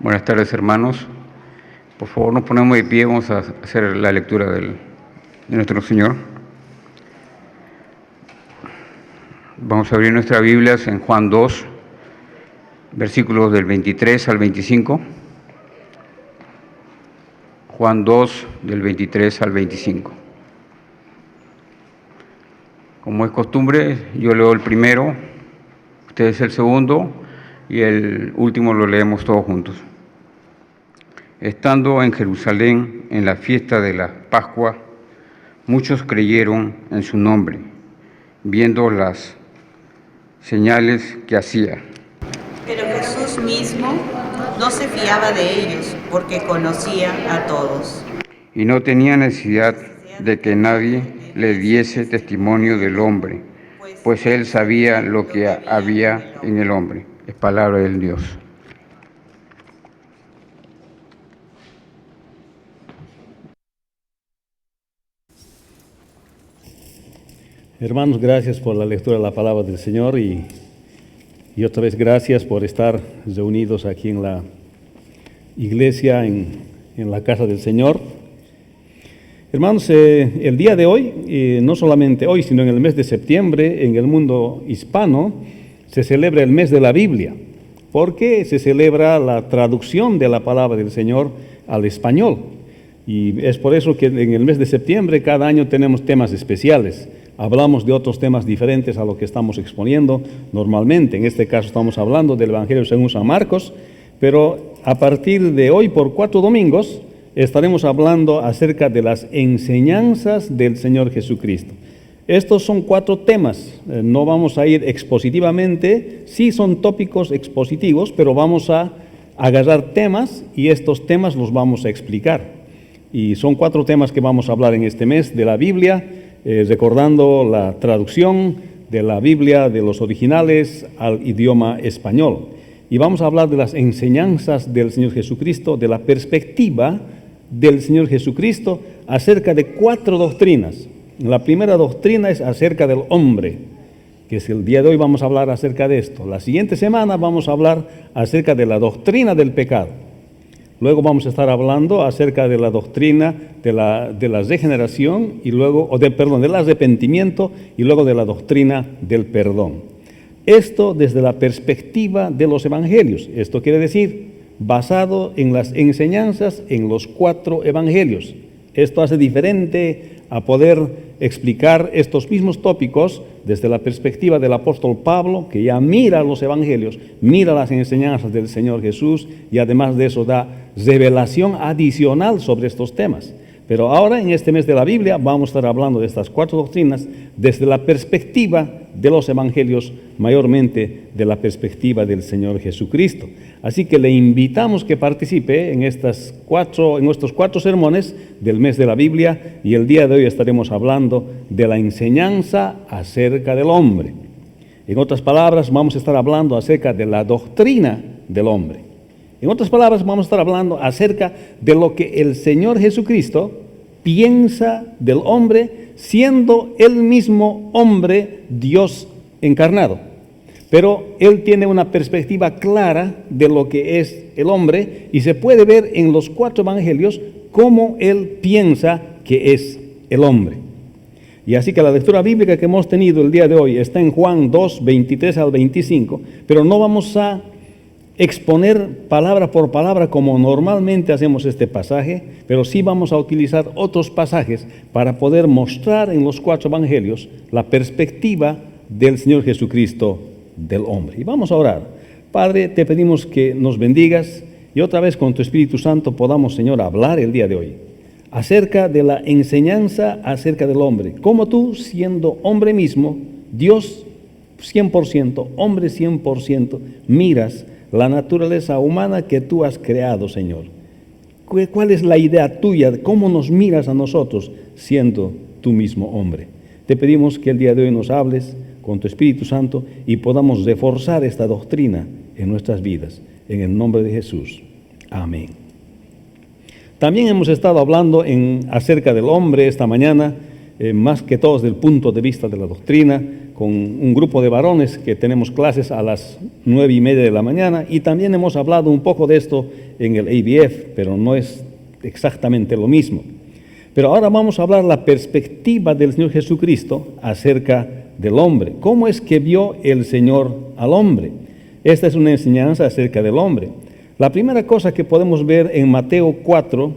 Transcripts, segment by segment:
Buenas tardes, hermanos. Por favor, nos ponemos de pie, vamos a hacer la lectura de nuestro Señor. Vamos a abrir nuestras Biblias en Juan 2, versículos del 23 al 25. Juan 2, del 23 al 25. Como es costumbre, yo leo el primero, ustedes el segundo, y el último lo leemos todos juntos. Estando en Jerusalén en la fiesta de la Pascua, muchos creyeron en su nombre, viendo las señales que hacía. Pero Jesús mismo no se fiaba de ellos, porque conocía a todos. Y no tenía necesidad de que nadie le diese testimonio del hombre, pues él sabía lo que había en el hombre. Es palabra del Dios. Hermanos, gracias por la lectura de la palabra del Señor y otra vez gracias por estar reunidos aquí en la iglesia, en la casa del Señor. Hermanos, el día de hoy, no solamente hoy, sino en el mes de septiembre, en el mundo hispano, se celebra el mes de la Biblia, porque se celebra la traducción de la palabra del Señor al español. Y es por eso que en el mes de septiembre cada año tenemos temas especiales. Hablamos de otros temas diferentes a lo que estamos exponiendo normalmente. En este caso estamos hablando del Evangelio según San Marcos, pero a partir de hoy, por 4 domingos, estaremos hablando acerca de las enseñanzas del Señor Jesucristo. Estos son 4 temas, no vamos a ir expositivamente, sí son tópicos expositivos, pero vamos a agarrar temas y estos temas los vamos a explicar. Y son 4 temas que vamos a hablar en este mes de la Biblia, recordando la traducción de la Biblia de los originales al idioma español. Y vamos a hablar de las enseñanzas del Señor Jesucristo, de la perspectiva del Señor Jesucristo acerca de 4 doctrinas. La primera doctrina es acerca del hombre, que es el día de hoy vamos a hablar acerca de esto. La siguiente semana vamos a hablar acerca de la doctrina del pecado. Luego vamos a estar hablando acerca de la doctrina de la regeneración y luego, del arrepentimiento y luego de la doctrina del perdón. Esto desde la perspectiva de los evangelios. Esto quiere decir, basado en las enseñanzas en los 4 evangelios. Esto hace diferente a poder explicar estos mismos tópicos desde la perspectiva del apóstol Pablo, que ya mira los evangelios, mira las enseñanzas del Señor Jesús y además de eso da revelación adicional sobre estos temas. Pero ahora en este mes de la Biblia vamos a estar hablando de estas 4 doctrinas desde la perspectiva de los evangelios, mayormente de la perspectiva del Señor Jesucristo. Así que le invitamos que participe en estos 4 sermones del mes de la Biblia y el día de hoy estaremos hablando de la enseñanza acerca del hombre. En otras palabras, vamos a estar hablando acerca de la doctrina del hombre. En otras palabras, vamos a estar hablando acerca de lo que el Señor Jesucristo piensa del hombre, siendo él mismo hombre, Dios encarnado. Pero él tiene una perspectiva clara de lo que es el hombre y se puede ver en los 4 evangelios cómo él piensa que es el hombre. Y así que la lectura bíblica que hemos tenido el día de hoy está en Juan 2, 23 al 25, pero no vamos a exponer palabra por palabra como normalmente hacemos este pasaje, pero sí vamos a utilizar otros pasajes para poder mostrar en los 4 evangelios la perspectiva del Señor Jesucristo del hombre. Y vamos a orar. Padre, te pedimos que nos bendigas y otra vez con tu Espíritu Santo podamos, Señor, hablar el día de hoy acerca de la enseñanza acerca del hombre. Como tú, siendo hombre mismo, Dios 100%, hombre 100%, miras la naturaleza humana que tú has creado, Señor. ¿Cuál es la idea tuya? ¿Cómo nos miras a nosotros siendo tú mismo hombre? Te pedimos que el día de hoy nos hables con tu Espíritu Santo y podamos reforzar esta doctrina en nuestras vidas. En el nombre de Jesús. Amén. También hemos estado hablando acerca del hombre esta mañana, más que todo desde el punto de vista de la doctrina, con un grupo de varones que tenemos clases a las 9:30 de la mañana, y también hemos hablado un poco de esto en el ABF, pero no es exactamente lo mismo. Pero ahora vamos a hablar la perspectiva del Señor Jesucristo acerca del hombre. ¿Cómo es que vio el Señor al hombre? Esta es una enseñanza acerca del hombre. La primera cosa que podemos ver en Mateo 4,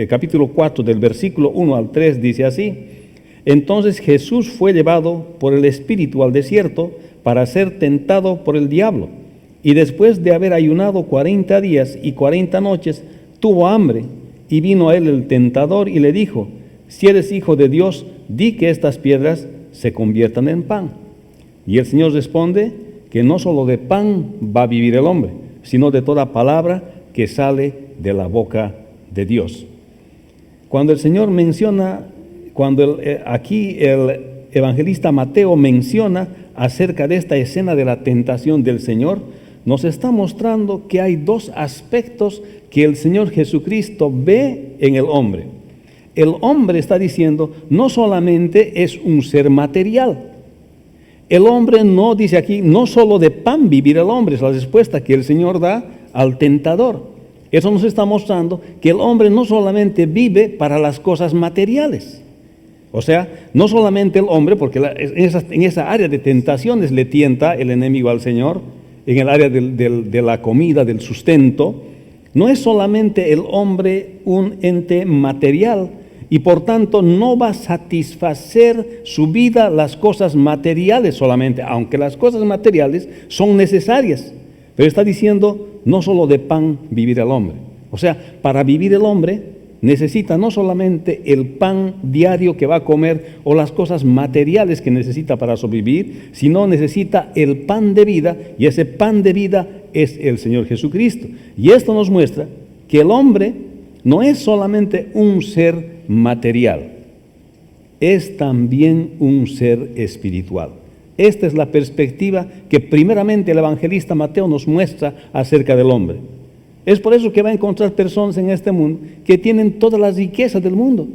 capítulo 4, del versículo 1 al 3, dice así: Entonces Jesús fue llevado por el Espíritu al desierto para ser tentado por el diablo. Y después de haber ayunado 40 días y 40 noches, tuvo hambre. Y vino a él el tentador y le dijo: Si eres hijo de Dios, di que estas piedras se conviertan en pan. Y el Señor responde que no solo de pan va a vivir el hombre, sino de toda palabra que sale de la boca de Dios. Cuando el Señor menciona, aquí el evangelista Mateo menciona acerca de esta escena de la tentación del Señor, nos está mostrando que hay dos aspectos que el Señor Jesucristo ve en el hombre. El hombre, está diciendo, no solamente es un ser material. El hombre no, dice aquí, no solo de pan vivir el hombre, es la respuesta que el Señor da al tentador. Eso nos está mostrando que el hombre no solamente vive para las cosas materiales. O sea, no solamente el hombre, porque en esa área de tentaciones le tienta el enemigo al Señor, en el área de la comida, del sustento. No es solamente el hombre un ente material, y por tanto no va a satisfacer su vida las cosas materiales solamente, aunque las cosas materiales son necesarias. Pero está diciendo, no solo de pan vivir el hombre. O sea, para vivir el hombre necesita no solamente el pan diario que va a comer o las cosas materiales que necesita para sobrevivir, sino necesita el pan de vida, y ese pan de vida es el Señor Jesucristo. Y esto nos muestra que el hombre no es solamente un ser material, es también un ser espiritual. Esta es la perspectiva que primeramente el evangelista Mateo nos muestra acerca del hombre. Es por eso que va a encontrar personas en este mundo que tienen todas las riquezas del mundo,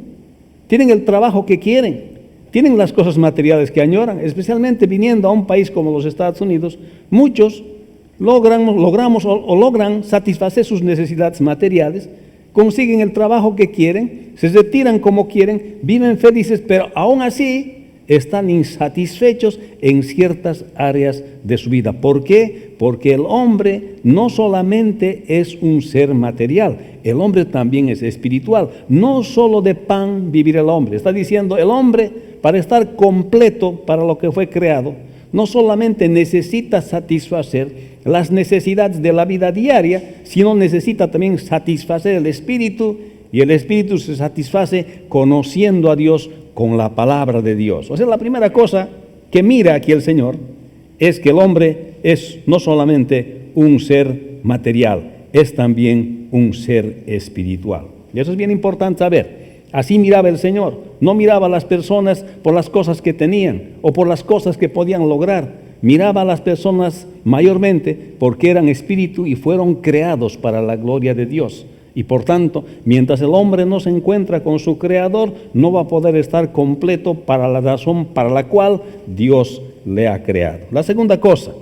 tienen el trabajo que quieren, tienen las cosas materiales que añoran, especialmente viniendo a un país como los Estados Unidos. Muchos logran satisfacer sus necesidades materiales, consiguen el trabajo que quieren, se retiran como quieren, viven felices, pero aún así están insatisfechos en ciertas áreas de su vida. ¿Por qué? Porque el hombre no solamente es un ser material, el hombre también es espiritual. No solo de pan vivir el hombre. Está diciendo, el hombre, para estar completo para lo que fue creado, no solamente necesita satisfacer las necesidades de la vida diaria, sino necesita también satisfacer el espíritu, y el espíritu se satisface conociendo a Dios con la palabra de Dios. O sea, la primera cosa que mira aquí el Señor es que el hombre es no solamente un ser material, es también un ser espiritual. Y eso es bien importante saber. Así miraba el Señor. No miraba a las personas por las cosas que tenían o por las cosas que podían lograr. Miraba a las personas mayormente porque eran espíritu y fueron creados para la gloria de Dios. Y por tanto, mientras el hombre no se encuentra con su Creador, no va a poder estar completo para la razón para la cual Dios le ha creado. La segunda cosa,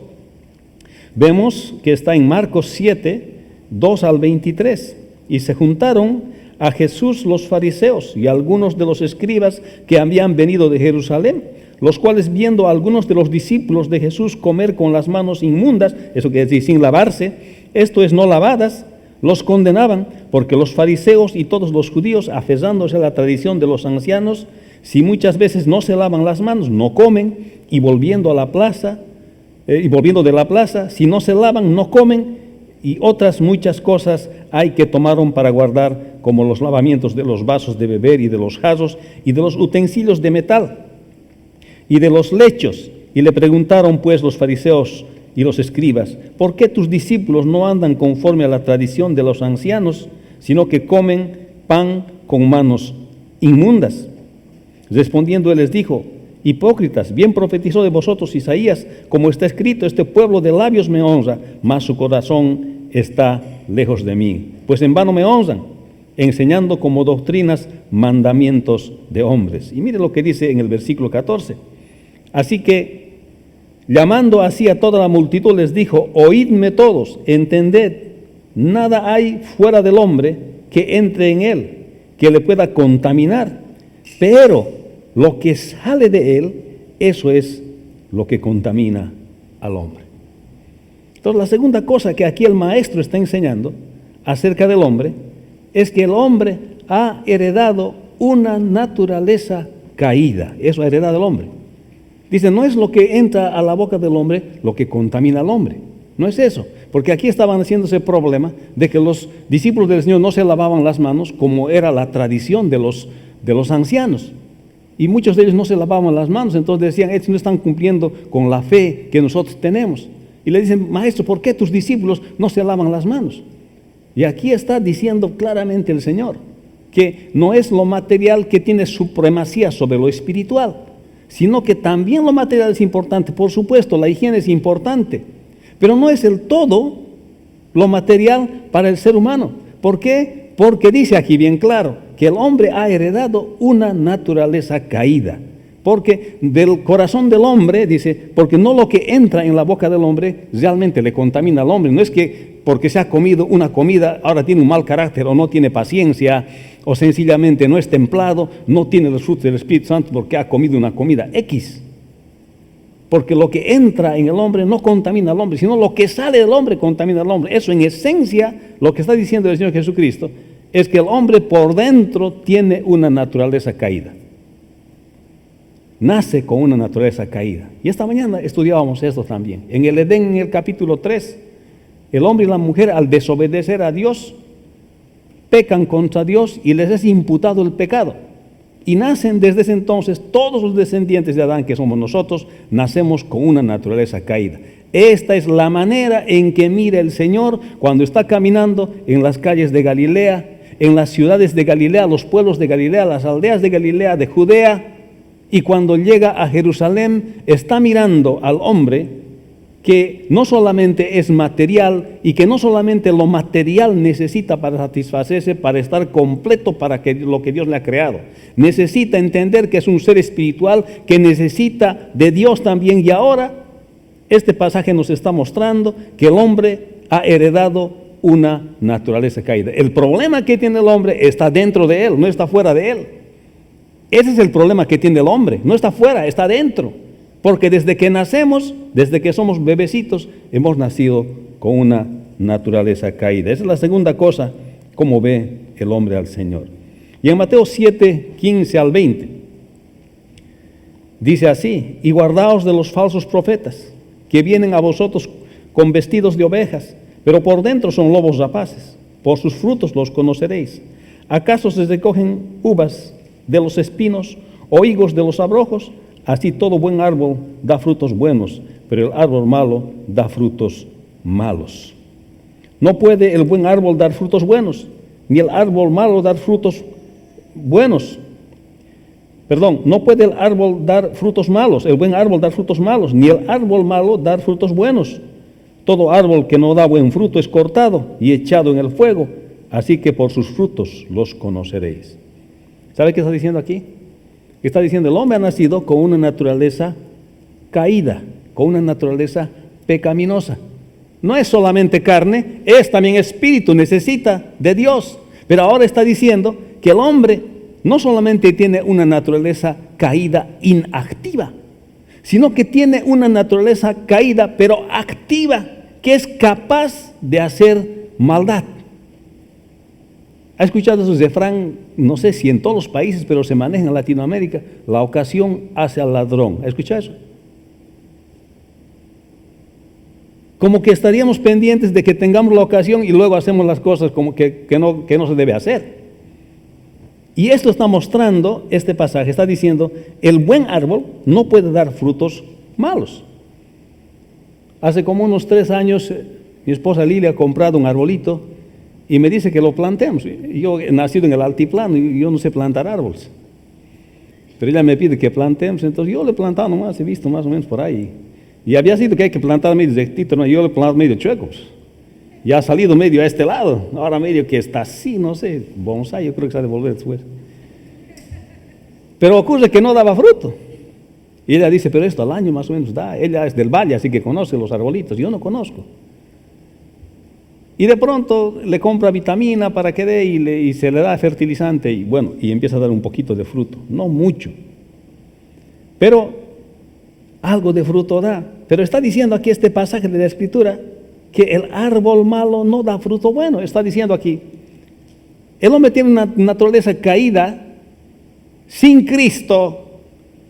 vemos que está en Marcos 7, 2 al 23. Y se juntaron a Jesús los fariseos y algunos de los escribas que habían venido de Jerusalén, los cuales, viendo a algunos de los discípulos de Jesús comer con las manos inmundas, eso quiere decir sin lavarse, esto es, no lavadas, los condenaban, porque los fariseos y todos los judíos, aferrándose a la tradición de los ancianos, si muchas veces no se lavan las manos, no comen, y volviendo de la plaza, si no se lavan, no comen, y otras muchas cosas hay que tomaron para guardar, como los lavamientos de los vasos de beber y de los jarros y de los utensilios de metal y de los lechos. Y le preguntaron pues los fariseos y los escribas: ¿por qué tus discípulos no andan conforme a la tradición de los ancianos, sino que comen pan con manos inmundas? Respondiendo él les dijo: hipócritas, bien profetizó de vosotros Isaías, como está escrito: este pueblo de labios me honra, mas su corazón está lejos de mí. Pues en vano me honran, enseñando como doctrinas mandamientos de hombres. Y mire lo que dice en el versículo 14. Así que Llamando así a toda la multitud, les dijo: oídme todos, entended, nada hay fuera del hombre que entre en él, que le pueda contaminar, pero lo que sale de él, eso es lo que contamina al hombre. Entonces, la segunda cosa que aquí el maestro está enseñando acerca del hombre es que el hombre ha heredado una naturaleza caída. Eso ha heredado el hombre. Dice, no es lo que entra a la boca del hombre lo que contamina al hombre. No es eso. Porque aquí estaban haciéndose problema de que los discípulos del Señor no se lavaban las manos como era la tradición de los ancianos. Y muchos de ellos no se lavaban las manos. Entonces decían, estos no están cumpliendo con la fe que nosotros tenemos. Y le dicen, maestro, ¿por qué tus discípulos no se lavan las manos? Y aquí está diciendo claramente el Señor que no es lo material que tiene supremacía sobre lo espiritual, sino que también lo material es importante. Por supuesto, la higiene es importante, pero no es el todo lo material para el ser humano. ¿Por qué? Porque dice aquí bien claro que el hombre ha heredado una naturaleza caída. Porque del corazón del hombre, dice, porque no lo que entra en la boca del hombre realmente le contamina al hombre. No es que porque se ha comido una comida, ahora tiene un mal carácter o no tiene paciencia, o sencillamente no es templado, no tiene los frutos del Espíritu Santo porque ha comido una comida X. Porque lo que entra en el hombre no contamina al hombre, sino lo que sale del hombre contamina al hombre. Eso en esencia, lo que está diciendo el Señor Jesucristo, es que el hombre por dentro tiene una naturaleza caída. Nace con una naturaleza caída. Y esta mañana estudiábamos esto también. En el Edén, en el capítulo 3, el hombre y la mujer, al desobedecer a Dios, pecan contra Dios y les es imputado el pecado. Y nacen desde ese entonces, todos los descendientes de Adán, que somos nosotros, nacemos con una naturaleza caída. Esta es la manera en que mira el Señor cuando está caminando en las calles de Galilea, en las ciudades de Galilea, los pueblos de Galilea, las aldeas de Galilea, de Judea. Y cuando llega a Jerusalén, está mirando al hombre que no solamente es material y que no solamente lo material necesita para satisfacerse, para estar completo para que lo que Dios le ha creado. Necesita entender que es un ser espiritual que necesita de Dios también. Y ahora este pasaje nos está mostrando que el hombre ha heredado una naturaleza caída. El problema que tiene el hombre está dentro de él, no está fuera de él. Ese es el problema que tiene el hombre, no está fuera, está dentro. Porque desde que nacemos, desde que somos bebecitos, hemos nacido con una naturaleza caída. Esa es la segunda cosa, cómo ve el hombre al Señor. Y en Mateo 7, 15 al 20, dice así: y guardaos de los falsos profetas, que vienen a vosotros con vestidos de ovejas, pero por dentro son lobos rapaces. Por sus frutos los conoceréis. ¿Acaso se recogen uvas de los espinos o higos de los abrojos? Así todo buen árbol da frutos buenos, pero el árbol malo da frutos malos. No puede el buen árbol dar frutos buenos, ni el árbol malo dar frutos buenos. No puede el árbol dar frutos malos, el buen árbol dar frutos malos, ni el árbol malo dar frutos buenos. Todo árbol que no da buen fruto es cortado y echado en el fuego, así que por sus frutos los conoceréis. ¿Sabe qué está diciendo aquí? Está diciendo, el hombre ha nacido con una naturaleza caída, con una naturaleza pecaminosa. No es solamente carne, es también espíritu, necesita de Dios. Pero ahora está diciendo que el hombre no solamente tiene una naturaleza caída inactiva, sino que tiene una naturaleza caída pero activa, que es capaz de hacer maldad. ¿Ha escuchado esos refrán? No sé si en todos los países, pero se maneja en Latinoamérica: la ocasión hace al ladrón. ¿Ha escuchado eso? Como que estaríamos pendientes de que tengamos la ocasión y luego hacemos las cosas como que no se debe hacer. Y esto está mostrando, este pasaje está diciendo, el buen árbol no puede dar frutos malos. Hace como unos 3 años, mi esposa Lilia ha comprado un arbolito y me dice que lo plantemos. Yo he nacido en el altiplano y yo no sé plantar árboles. Pero ella me pide que plantemos, entonces yo le he plantado nomás, he visto más o menos por ahí. Y había sido que hay que plantar medio rectito, ¿no? Yo le he plantado medio chueco. Y ha salido medio a este lado, ahora medio que está así, no sé, bonsai, yo creo que se ha de volver después. Pero ocurre que no daba fruto. Y ella dice, pero esto al año más o menos da. Ella es del valle, así que conoce los arbolitos. Yo no conozco. Y de pronto le compra vitamina para que dé y se le da fertilizante y bueno, y empieza a dar un poquito de fruto. No mucho. Pero algo de fruto da. Pero está diciendo aquí este pasaje de la Escritura que el árbol malo no da fruto bueno. Está diciendo aquí, el hombre tiene una naturaleza caída, sin Cristo,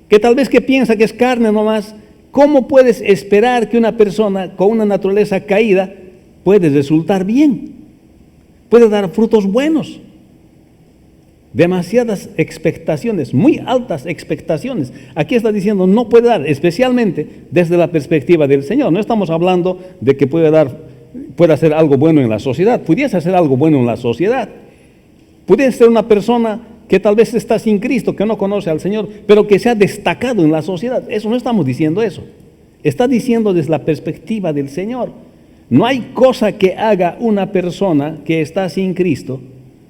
que tal vez que piensa que es carne nomás. ¿Cómo puedes esperar que una persona con una naturaleza caída puede resultar bien? Puede dar frutos buenos. Demasiadas expectaciones, muy altas expectaciones. Aquí está diciendo no puede dar, especialmente desde la perspectiva del Señor. No estamos hablando de que puede hacer algo bueno en la sociedad. Pudiese hacer algo bueno en la sociedad. Pudiese ser una persona que tal vez está sin Cristo, que no conoce al Señor, pero que se ha destacado en la sociedad. Eso no estamos diciendo eso. Está diciendo desde la perspectiva del Señor. No hay cosa que haga una persona que está sin Cristo,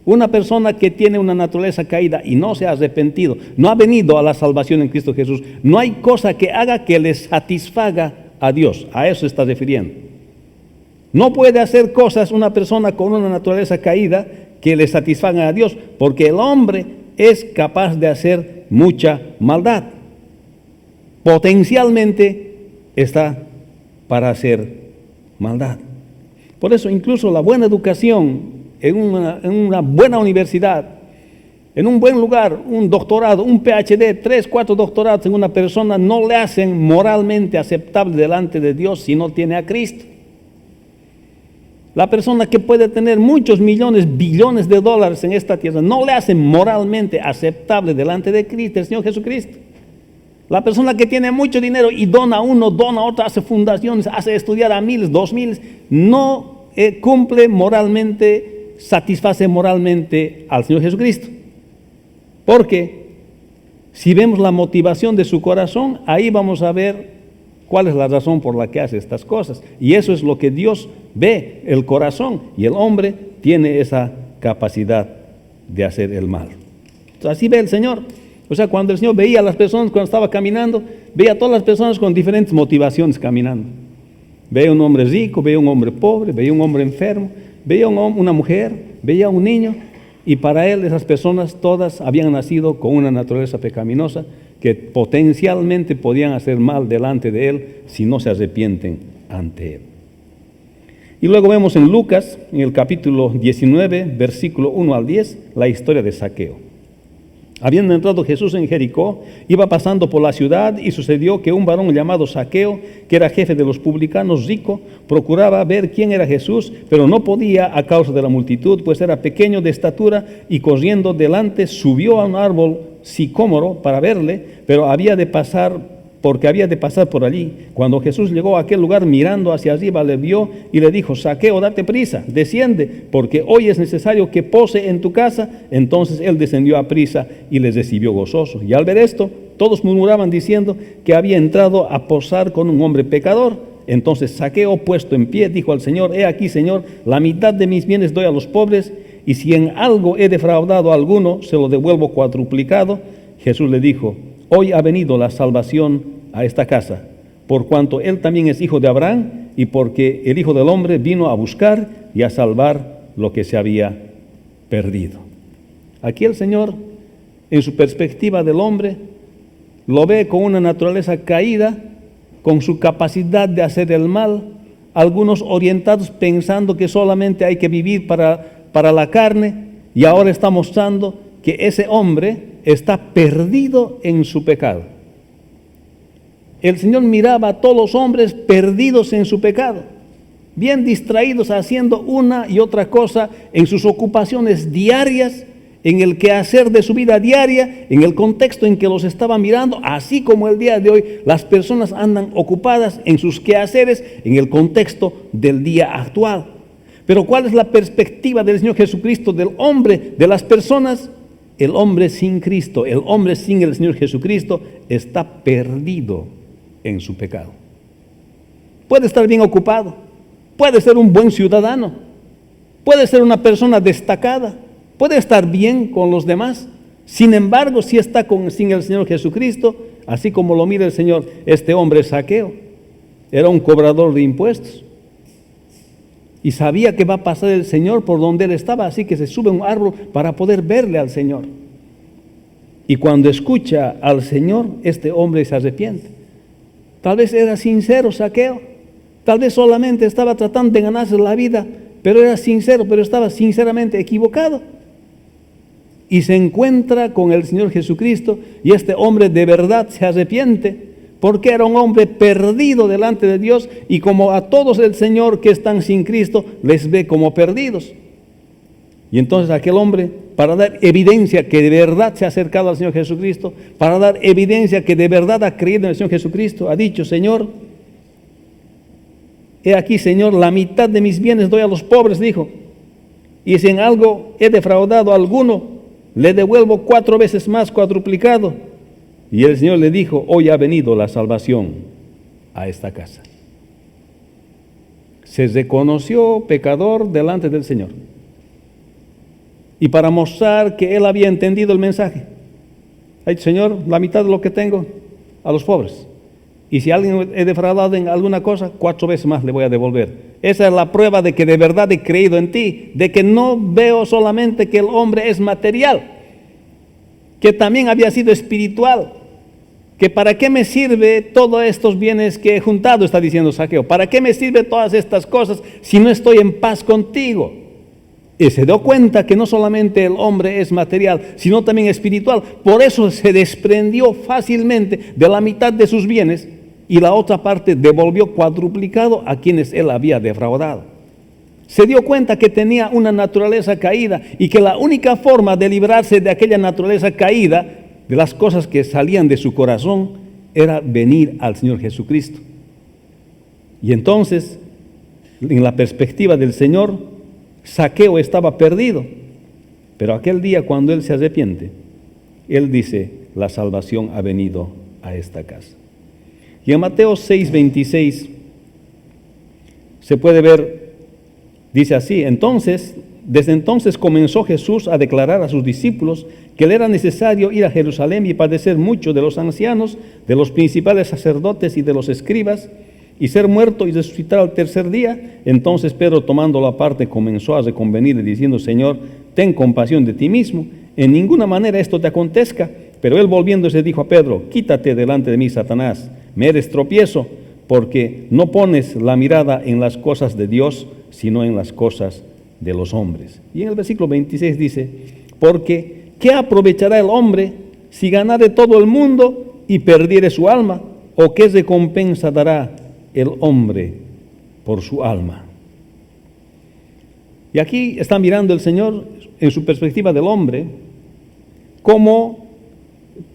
una persona que tiene una naturaleza caída y no se ha arrepentido, no ha venido a la salvación en Cristo Jesús. No hay cosa que haga que le satisfaga a Dios. A eso se está refiriendo. No puede hacer cosas una persona con una naturaleza caída que le satisfagan a Dios, porque el hombre es capaz de hacer mucha maldad. Potencialmente está para hacer maldad. Por eso incluso la buena educación en una buena universidad, en un buen lugar, un doctorado, un PhD, 3, 4 doctorados en una persona no le hacen moralmente aceptable delante de Dios si no tiene a Cristo. La persona que puede tener muchos millones, billones de dólares en esta tierra no le hacen moralmente aceptable delante de Cristo, el Señor Jesucristo. La persona que tiene mucho dinero y dona a uno, dona a otro, hace fundaciones, hace estudiar a miles, 2000, no cumple moralmente, satisface moralmente al Señor Jesucristo. Porque si vemos la motivación de su corazón, ahí vamos a ver cuál es la razón por la que hace estas cosas. Y eso es lo que Dios ve, el corazón. Y el hombre tiene esa capacidad de hacer el mal. Entonces, así ve el Señor. O sea, cuando el Señor veía a las personas, cuando estaba caminando, veía a todas las personas con diferentes motivaciones caminando. Veía un hombre rico, veía un hombre pobre, veía un hombre enfermo, veía una mujer, veía un niño. Y para él esas personas todas habían nacido con una naturaleza pecaminosa que potencialmente podían hacer mal delante de él si no se arrepienten ante él. Y luego vemos en Lucas, en el capítulo 19, versículo 1 al 10, la historia de Zaqueo. Habiendo entrado Jesús en Jericó, iba pasando por la ciudad y sucedió que un varón llamado Zaqueo, que era jefe de los publicanos, rico, procuraba ver quién era Jesús, pero no podía a causa de la multitud, pues era pequeño de estatura, y corriendo delante subió a un árbol sicómoro para verle, pero había de pasar por allí. Cuando Jesús llegó a aquel lugar, mirando hacia arriba, le vio y le dijo: Zaqueo, date prisa, desciende, porque hoy es necesario que pose en tu casa. Entonces él descendió a prisa y les recibió gozoso. Y al ver esto, todos murmuraban diciendo que había entrado a posar con un hombre pecador. Entonces Zaqueo, puesto en pie, dijo al Señor: He aquí, Señor, la mitad de mis bienes doy a los pobres, y si en algo he defraudado a alguno, se lo devuelvo cuadruplicado. Jesús le dijo: Hoy ha venido la salvación a esta casa, por cuanto él también es hijo de Abraham, y porque el Hijo del Hombre vino a buscar y a salvar lo que se había perdido. Aquí el Señor, en su perspectiva del hombre, lo ve con una naturaleza caída, con su capacidad de hacer el mal, algunos orientados pensando que solamente hay que vivir para la carne, y ahora está mostrando que ese hombre está perdido en su pecado. El Señor miraba a todos los hombres perdidos en su pecado, bien distraídos haciendo una y otra cosa en sus ocupaciones diarias, en el quehacer de su vida diaria, en el contexto en que los estaba mirando, así como el día de hoy las personas andan ocupadas en sus quehaceres, en el contexto del día actual. Pero ¿cuál es la perspectiva del Señor Jesucristo, del hombre, de las personas? El hombre sin Cristo, el hombre sin el Señor Jesucristo está perdido en su pecado. Puede estar bien ocupado, puede ser un buen ciudadano, puede ser una persona destacada, puede estar bien con los demás. Sin embargo, si está sin el Señor Jesucristo, así como lo mira el Señor, este hombre es Zaqueo, era un cobrador de impuestos. Y sabía que va a pasar el Señor por donde él estaba, así que se sube a un árbol para poder verle al Señor. Y cuando escucha al Señor, este hombre se arrepiente. Tal vez era sincero Zaqueo, tal vez solamente estaba tratando de ganarse la vida, pero era sincero, pero estaba sinceramente equivocado. Y se encuentra con el Señor Jesucristo y este hombre de verdad se arrepiente, porque era un hombre perdido delante de Dios, y como a todos el Señor que están sin Cristo les ve como perdidos. Y entonces aquel hombre, para dar evidencia que de verdad se ha acercado al Señor Jesucristo, para dar evidencia que de verdad ha creído en el Señor Jesucristo, ha dicho: Señor, he aquí, Señor, la mitad de mis bienes doy a los pobres, dijo, y si en algo he defraudado a alguno, le devuelvo 4 veces más, cuadruplicado. Y el Señor le dijo: hoy ha venido la salvación a esta casa. Se reconoció pecador delante del Señor. Y para mostrar que él había entendido el mensaje, ha dicho: Señor, la mitad de lo que tengo a los pobres. Y si alguien he defraudado en alguna cosa, 4 veces más le voy a devolver. Esa es la prueba de que de verdad he creído en ti, de que no veo solamente que el hombre es material, que también había sido espiritual. Que para qué me sirve todos estos bienes que he juntado, está diciendo Zaqueo. ¿Para qué me sirve todas estas cosas si no estoy en paz contigo? Y se dio cuenta que no solamente el hombre es material, sino también espiritual. Por eso se desprendió fácilmente de la mitad de sus bienes y la otra parte devolvió cuadruplicado a quienes él había defraudado. Se dio cuenta que tenía una naturaleza caída y que la única forma de librarse de aquella naturaleza caída, de las cosas que salían de su corazón, era venir al Señor Jesucristo. Y entonces, en la perspectiva del Señor, Zaqueo estaba perdido, pero aquel día cuando él se arrepiente, él dice: la salvación ha venido a esta casa. Y en Mateo 6:26 se puede ver, dice así: desde entonces comenzó Jesús a declarar a sus discípulos que le era necesario ir a Jerusalén y padecer mucho de los ancianos, de los principales sacerdotes y de los escribas, y ser muerto y resucitar al tercer día. Entonces Pedro, tomándolo aparte, comenzó a reconvenirle diciendo: Señor, ten compasión de ti mismo, en ninguna manera esto te acontezca. Pero él, volviéndose, dijo a Pedro: quítate delante de mí, Satanás, me eres tropiezo, porque no pones la mirada en las cosas de Dios, sino en las cosas de los hombres. Y en el versículo 26 dice: porque ¿qué aprovechará el hombre si ganare todo el mundo y perdiere su alma? ¿O qué recompensa dará el hombre por su alma? Y aquí está mirando el Señor en su perspectiva del hombre, como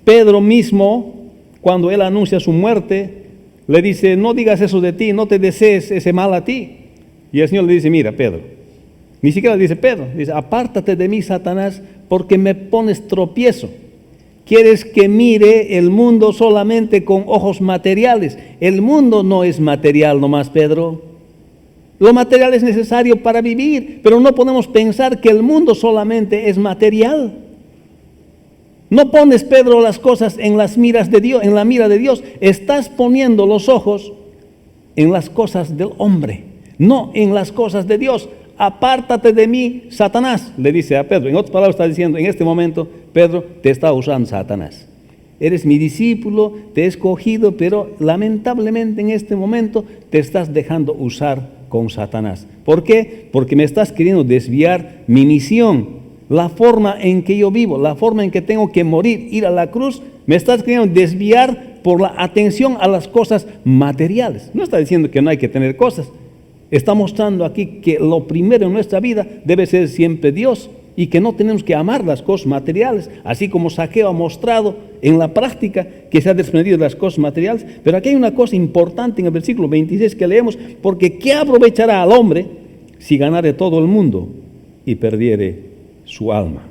Pedro mismo, cuando él anuncia su muerte, le dice: no digas eso de ti, no te desees ese mal a ti. Y el Señor le dice: mira, Pedro, ni siquiera le dice Pedro, dice: apártate de mí, Satanás, porque me pones tropiezo. Quieres que mire el mundo solamente con ojos materiales. El mundo no es material nomás, Pedro. Lo material es necesario para vivir, pero no podemos pensar que el mundo solamente es material. No pones, Pedro, las cosas en las miras de Dios, en la mira de Dios. Estás poniendo los ojos en las cosas del hombre, no en las cosas de Dios. Apártate de mí, Satanás, le dice a Pedro. En otras palabras está diciendo: en este momento, Pedro, te está usando Satanás. Eres mi discípulo, te he escogido, pero lamentablemente en este momento te estás dejando usar con Satanás. ¿Por qué? Porque me estás queriendo desviar mi misión, la forma en que yo vivo, la forma en que tengo que morir, ir a la cruz. Me estás queriendo desviar por la atención a las cosas materiales. No está diciendo que no hay que tener cosas. Está mostrando aquí que lo primero en nuestra vida debe ser siempre Dios, y que no tenemos que amar las cosas materiales, así como Zaqueo ha mostrado en la práctica que se ha desprendido de las cosas materiales. Pero aquí hay una cosa importante en el versículo 26 que leemos: porque ¿qué aprovechará al hombre si ganare todo el mundo y perdiere su alma?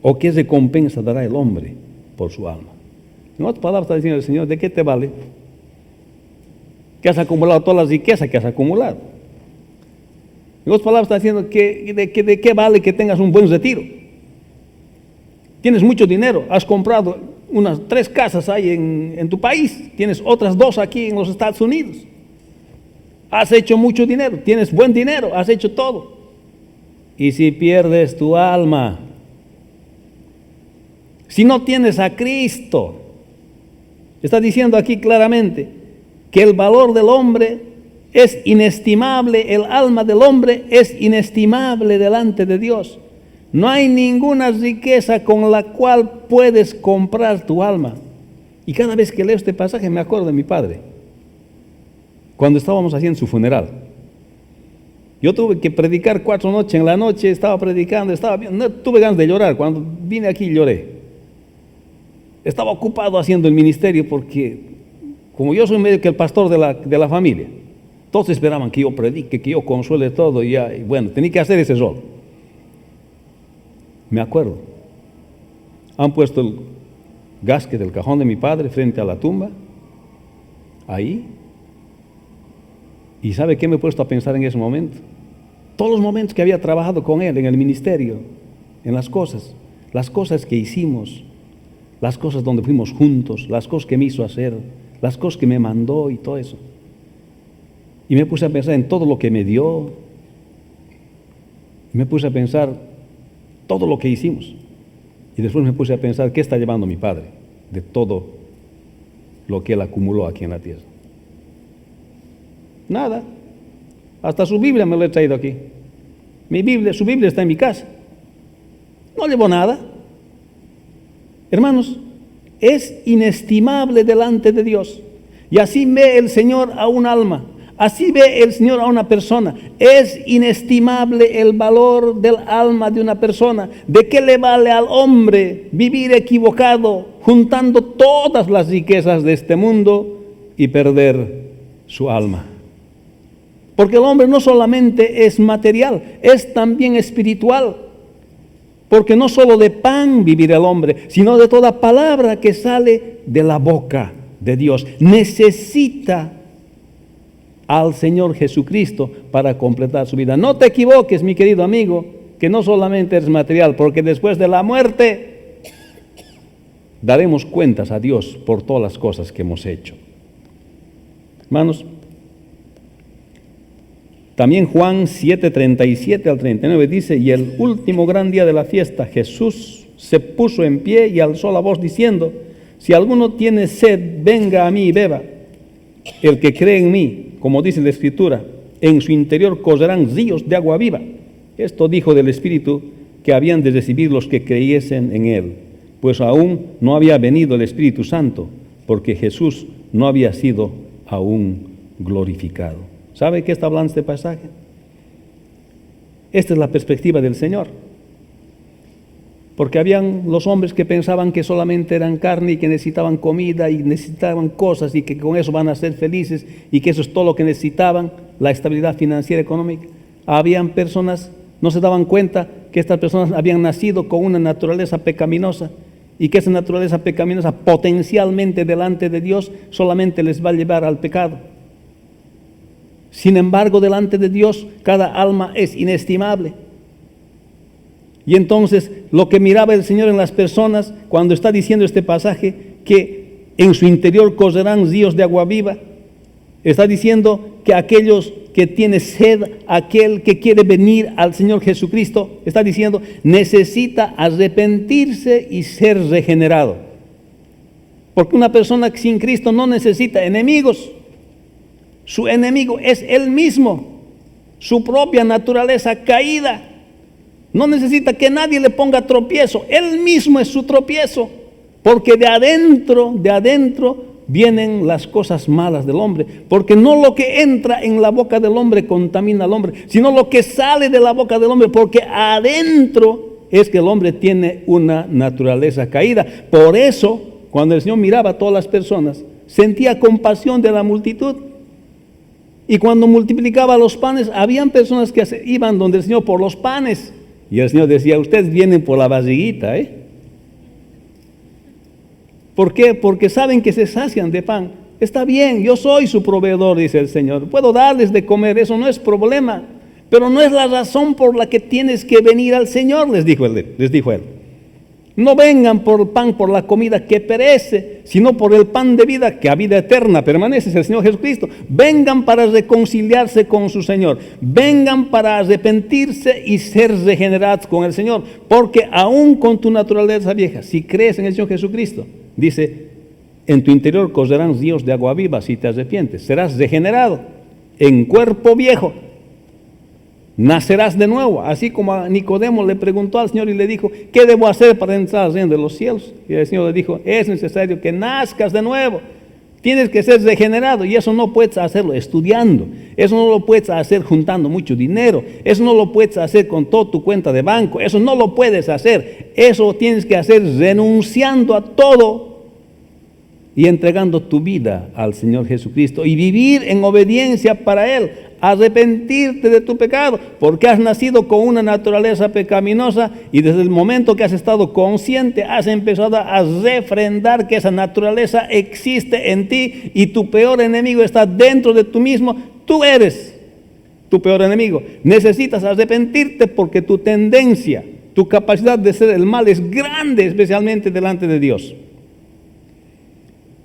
¿O qué recompensa dará el hombre por su alma? En otras palabras está diciendo el Señor: ¿de qué te vale que has acumulado toda la riqueza que has acumulado? En otras palabras está diciendo que de qué vale que tengas un buen retiro. Tienes mucho dinero, has comprado unas 3 casas hay en tu país, tienes otras 2 aquí en los Estados Unidos. Has hecho mucho dinero, tienes buen dinero, has hecho todo. Y si pierdes tu alma, si no tienes a Cristo, está diciendo aquí claramente que el valor del hombre es inestimable, el alma del hombre es inestimable delante de Dios. No hay ninguna riqueza con la cual puedes comprar tu alma. Y cada vez que leo este pasaje me acuerdo de mi padre, cuando estábamos haciendo su funeral. Yo tuve que predicar 4 noches en la noche, estaba predicando, no tuve ganas de llorar. Cuando vine aquí lloré. Estaba ocupado haciendo el ministerio porque, como yo soy medio que el pastor de la familia, todos esperaban que yo predique, que yo consuele todo, y bueno, tenía que hacer ese rol. Me acuerdo, han puesto el gasque del cajón de mi padre frente a la tumba, ahí, y ¿sabe qué me he puesto a pensar en ese momento? Todos los momentos que había trabajado con él en el ministerio, en las cosas que hicimos, las cosas donde fuimos juntos, las cosas que me hizo hacer, las cosas que me mandó y todo eso. Y me puse a pensar en todo lo que me dio, me puse a pensar todo lo que hicimos. Y después me puse a pensar qué está llevando mi padre de todo lo que él acumuló aquí en la tierra. Nada. Hasta su Biblia me lo he traído aquí. Su Biblia está en mi casa. No llevo nada. Hermanos, es inestimable delante de Dios. Y así ve el Señor a un alma. Así ve el Señor a una persona. Es inestimable el valor del alma de una persona. ¿De qué le vale al hombre vivir equivocado, juntando todas las riquezas de este mundo y perder su alma? Porque el hombre no solamente es material, es también espiritual. Porque no solo de pan vivirá el hombre, sino de toda palabra que sale de la boca de Dios. Necesita al Señor Jesucristo para completar su vida. No te equivoques, mi querido amigo, que no solamente eres material, porque después de la muerte daremos cuentas a Dios por todas las cosas que hemos hecho. Hermanos, también Juan 7:37 al 39 dice: y el último gran día de la fiesta, Jesús se puso en pie y alzó la voz diciendo: si alguno tiene sed, venga a mí y beba. El que cree en mí, como dice la Escritura, en su interior correrán ríos de agua viva. Esto dijo del Espíritu que habían de recibir los que creyesen en él, pues aún no había venido el Espíritu Santo, porque Jesús no había sido aún glorificado. ¿Sabe qué está hablando este pasaje? Esta es la perspectiva del Señor. Porque habían los hombres que pensaban que solamente eran carne y que necesitaban comida y necesitaban cosas y que con eso van a ser felices y que eso es todo lo que necesitaban, la estabilidad financiera económica. Habían personas, no se daban cuenta que estas personas habían nacido con una naturaleza pecaminosa y que esa naturaleza pecaminosa potencialmente delante de Dios solamente les va a llevar al pecado. Sin embargo, delante de Dios, cada alma es inestimable. Y entonces, lo que miraba el Señor en las personas, cuando está diciendo este pasaje, que en su interior correrán ríos de agua viva, está diciendo que aquellos que tienen sed, aquel que quiere venir al Señor Jesucristo, está diciendo, necesita arrepentirse y ser regenerado. Porque una persona sin Cristo no necesita enemigos. Su enemigo es él mismo, su propia naturaleza caída. No necesita que nadie le ponga tropiezo, él mismo es su tropiezo, porque de adentro vienen las cosas malas del hombre, porque no lo que entra en la boca del hombre contamina al hombre, sino lo que sale de la boca del hombre, porque adentro es que el hombre tiene una naturaleza caída. Por eso, cuando el Señor miraba a todas las personas, sentía compasión de la multitud. Y cuando multiplicaba los panes, habían personas que iban donde el Señor por los panes. Y el Señor decía, ustedes vienen por la barriguita, ¿eh? ¿Por qué? Porque saben que se sacian de pan. Está bien, yo soy su proveedor, dice el Señor. Puedo darles de comer, eso no es problema. Pero no es la razón por la que tienes que venir al Señor, les dijo él. No vengan por el pan, por la comida que perece, sino por el pan de vida que a vida eterna permanece, es el Señor Jesucristo. Vengan para reconciliarse con su Señor. Vengan para arrepentirse y ser regenerados con el Señor. Porque aún con tu naturaleza vieja, si crees en el Señor Jesucristo, dice, en tu interior correrán ríos de agua viva si te arrepientes. Serás regenerado en cuerpo viejo. Nacerás de nuevo, así como a Nicodemo le preguntó al Señor y le dijo, ¿qué debo hacer para entrar al reino de los cielos? Y el Señor le dijo, es necesario que nazcas de nuevo, tienes que ser regenerado, y eso no puedes hacerlo estudiando, eso no lo puedes hacer juntando mucho dinero, eso no lo puedes hacer con toda tu cuenta de banco, eso no lo puedes hacer, eso tienes que hacer renunciando a todo y entregando tu vida al Señor Jesucristo y vivir en obediencia para Él. Arrepentirte de tu pecado, porque has nacido con una naturaleza pecaminosa y desde el momento que has estado consciente has empezado a refrendar que esa naturaleza existe en ti y tu peor enemigo está dentro de tú mismo. Tú eres tu peor enemigo. Necesitas arrepentirte porque tu tendencia, tu capacidad de hacer el mal es grande, especialmente delante de Dios.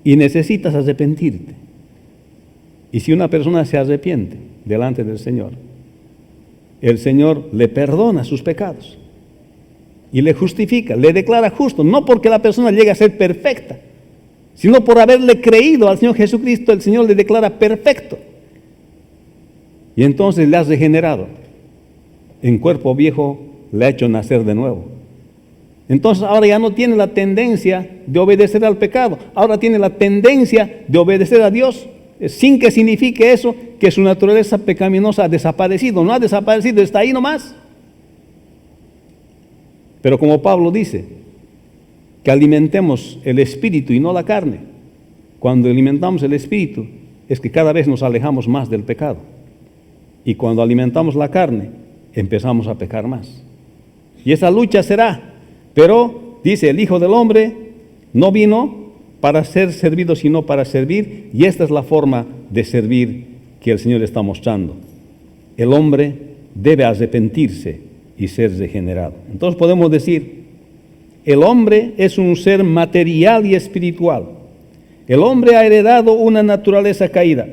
Y necesitas arrepentirte. Y si una persona se arrepiente delante del Señor, el Señor le perdona sus pecados y le justifica, le declara justo, no porque la persona llegue a ser perfecta, sino por haberle creído al Señor Jesucristo, el Señor le declara perfecto. Y entonces le has regenerado. En cuerpo viejo le ha hecho nacer de nuevo. Entonces ahora ya no tiene la tendencia de obedecer al pecado, ahora tiene la tendencia de obedecer a Dios, sin que signifique eso que su naturaleza pecaminosa ha desaparecido. No ha desaparecido, está ahí nomás. Pero como Pablo dice, que alimentemos el espíritu y no la carne. Cuando alimentamos el espíritu, es que cada vez nos alejamos más del pecado. Y cuando alimentamos la carne, empezamos a pecar más. Y esa lucha será. Pero, dice, el Hijo del Hombre no vino para ser servido, sino para servir, y esta es la forma de servir que el Señor está mostrando. El hombre debe arrepentirse y ser regenerado. Entonces podemos decir, el hombre es un ser material y espiritual. El hombre ha heredado una naturaleza caída.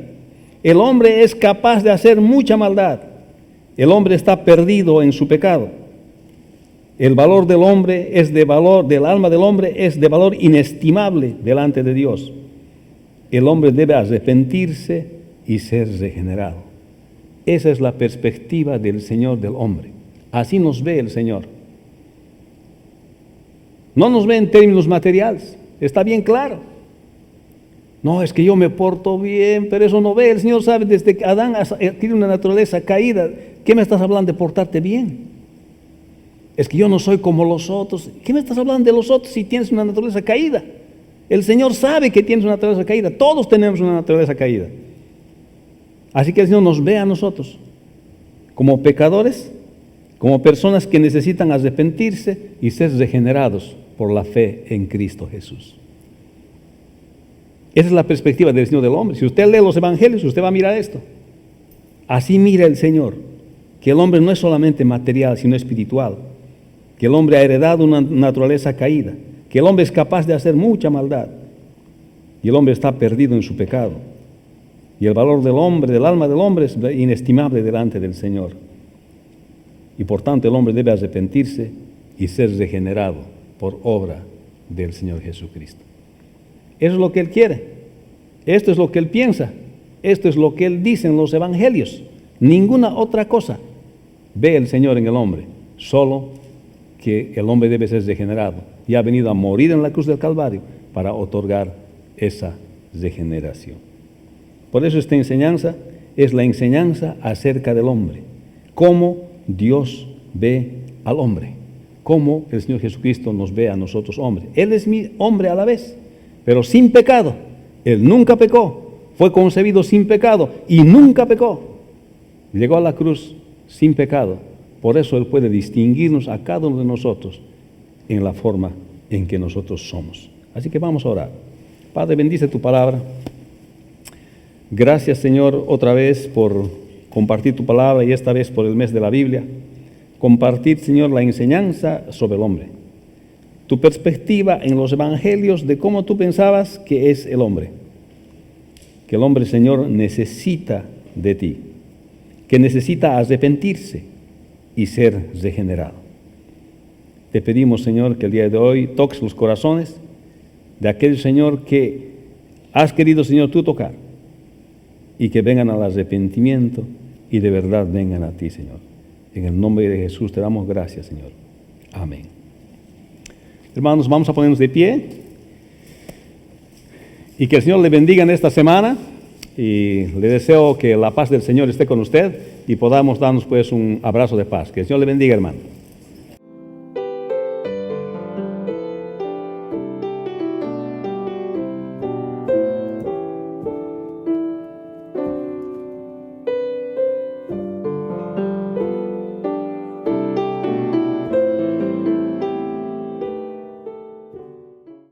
El hombre es capaz de hacer mucha maldad. El hombre está perdido en su pecado. El valor del hombre del alma del hombre es de valor inestimable delante de Dios. El hombre debe arrepentirse y ser regenerado. Esa es la perspectiva del Señor del hombre. Así nos ve el Señor. No nos ve en términos materiales, está bien claro. No, es que yo me porto bien, pero eso no ve. El Señor sabe, desde que Adán tiene una naturaleza caída. ¿Qué me estás hablando de portarte bien? Es que yo no soy como los otros. ¿Qué me estás hablando de los otros si tienes una naturaleza caída? El Señor sabe que tienes una naturaleza caída. Todos tenemos una naturaleza caída. Así que el Señor nos ve a nosotros como pecadores, como personas que necesitan arrepentirse y ser regenerados por la fe en Cristo Jesús. Esa es la perspectiva del Señor del hombre. Si usted lee los evangelios, usted va a mirar esto. Así mira el Señor, que el hombre no es solamente material, sino espiritual. Que el hombre ha heredado una naturaleza caída, que el hombre es capaz de hacer mucha maldad, y el hombre está perdido en su pecado. Y el valor del hombre, del alma del hombre, es inestimable delante del Señor. Y por tanto el hombre debe arrepentirse y ser regenerado por obra del Señor Jesucristo. Eso es lo que Él quiere. Esto es lo que Él piensa. Esto es lo que Él dice en los evangelios. Ninguna otra cosa ve el Señor en el hombre, solo que el hombre debe ser regenerado y ha venido a morir en la cruz del Calvario para otorgar esa regeneración. Por eso esta enseñanza es la enseñanza acerca del hombre, cómo Dios ve al hombre, cómo el Señor Jesucristo nos ve a nosotros hombres. Él es mi hombre a la vez, pero sin pecado. Él nunca pecó, fue concebido sin pecado y nunca pecó. Llegó a la cruz sin pecado. Por eso Él puede distinguirnos a cada uno de nosotros en la forma en que nosotros somos. Así que vamos a orar. Padre, bendice tu palabra. Gracias, Señor, otra vez por compartir tu palabra y esta vez por el mes de la Biblia. Compartir, Señor, la enseñanza sobre el hombre. tu perspectiva en los evangelios de cómo tú pensabas que es el hombre. Que el hombre, Señor, necesita de ti, que necesita arrepentirse y ser regenerado. Te pedimos, Señor, que el día de hoy toques los corazones de aquel, Señor, que has querido, Señor, tú tocar, y que vengan al arrepentimiento y de verdad vengan a ti, Señor. En el nombre de Jesús te damos gracias, Señor. Amén. Hermanos, vamos a ponernos de pie y que el Señor le bendiga en esta semana, y le deseo que la paz del Señor esté con usted y podamos darnos pues un abrazo de paz. Que el Señor le bendiga, hermano.